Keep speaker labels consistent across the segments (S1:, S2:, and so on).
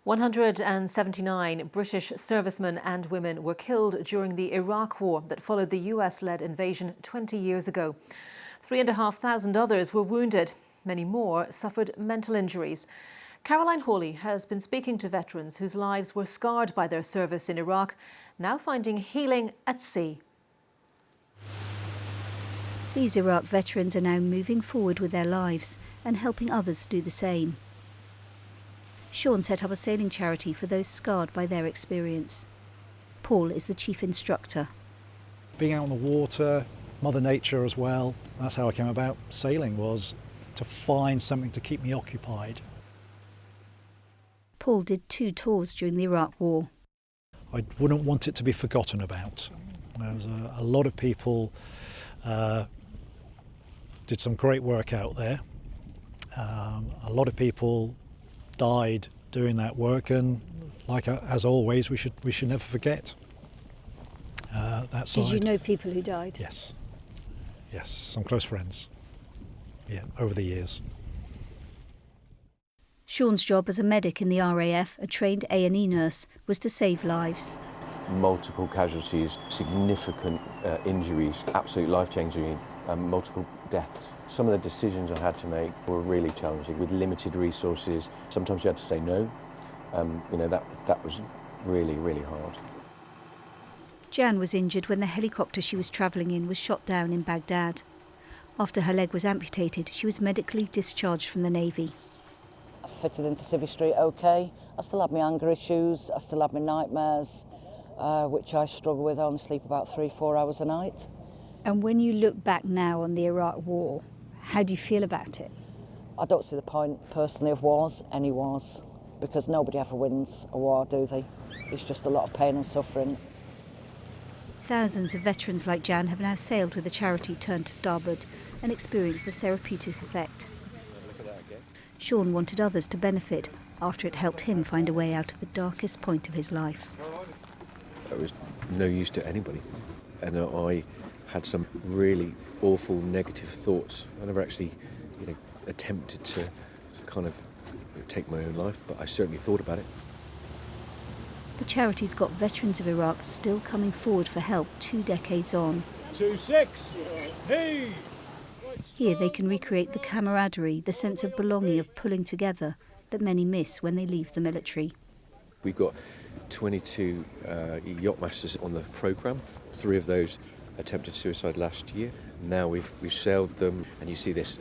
S1: 179 British servicemen and women were killed during the Iraq War that followed the US-led invasion 20 years ago. 3,500 others were wounded. Many more suffered mental injuries. Caroline Hawley has been speaking to veterans whose lives were scarred by their service in Iraq, now finding healing at sea.
S2: These Iraq veterans are now moving forward with their lives and helping others do the same. Sean set up a sailing charity for those scarred by their experience. Paul is the chief instructor.
S3: Being out on the water, Mother Nature as well, that's how I came about sailing, was to find something to keep me occupied.
S2: Paul did 2 tours during the Iraq War.
S3: I wouldn't want it to be forgotten about. There was a lot of people did some great work out there. A lot of people died doing that work, and as always, we should never forget that side.
S2: Did you know people who died?
S3: Yes, some close friends. Yeah, over the years.
S2: Sean's job as a medic in the RAF, a trained A&E nurse, was to save lives.
S4: Multiple casualties, significant injuries, absolute life-changing, multiple deaths. Some of the decisions I had to make were really challenging with limited resources. Sometimes you had to say no. That was really, really hard.
S2: Jan was injured when the helicopter she was travelling in was shot down in Baghdad. After her leg was amputated, she was medically discharged from the Navy.
S5: I fitted into Civvy Street okay. I still had my anger issues, I still had my nightmares, which I struggle with. I only sleep about 3-4 hours a night.
S2: And when you look back now on the Iraq War, how do you feel about it?
S5: I don't see the point, personally, of wars, any wars, because nobody ever wins a war, do they? It's just a lot of pain and suffering.
S2: Thousands of veterans like Jan have now sailed with the charity Turn to Starboard and experienced the therapeutic effect. Sean wanted others to benefit after it helped him find a way out of the darkest point of his life.
S4: It was no use to anybody, and I had some really awful negative thoughts. I never actually attempted to kind of take my own life, but I certainly thought about it.
S2: The charity's got veterans of Iraq still coming forward for help 2 decades on.
S6: 2-6, hey!
S2: Here they can recreate the camaraderie, the sense of belonging, of pulling together that many miss when they leave the military.
S4: We've got 22 yacht masters on the programme. 3 of those attempted suicide last year. Now we've sailed them, and you see this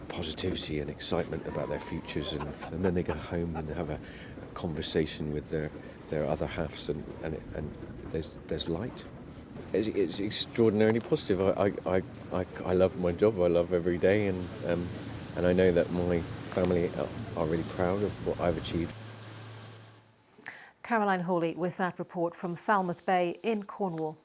S4: positivity and excitement about their futures, and then they go home and have a conversation with their other halves, and there's light. It's extraordinarily positive. I love my job. I love every day, and I know that my family are really proud of what I've achieved.
S1: Caroline Hawley with that report from Falmouth Bay in Cornwall.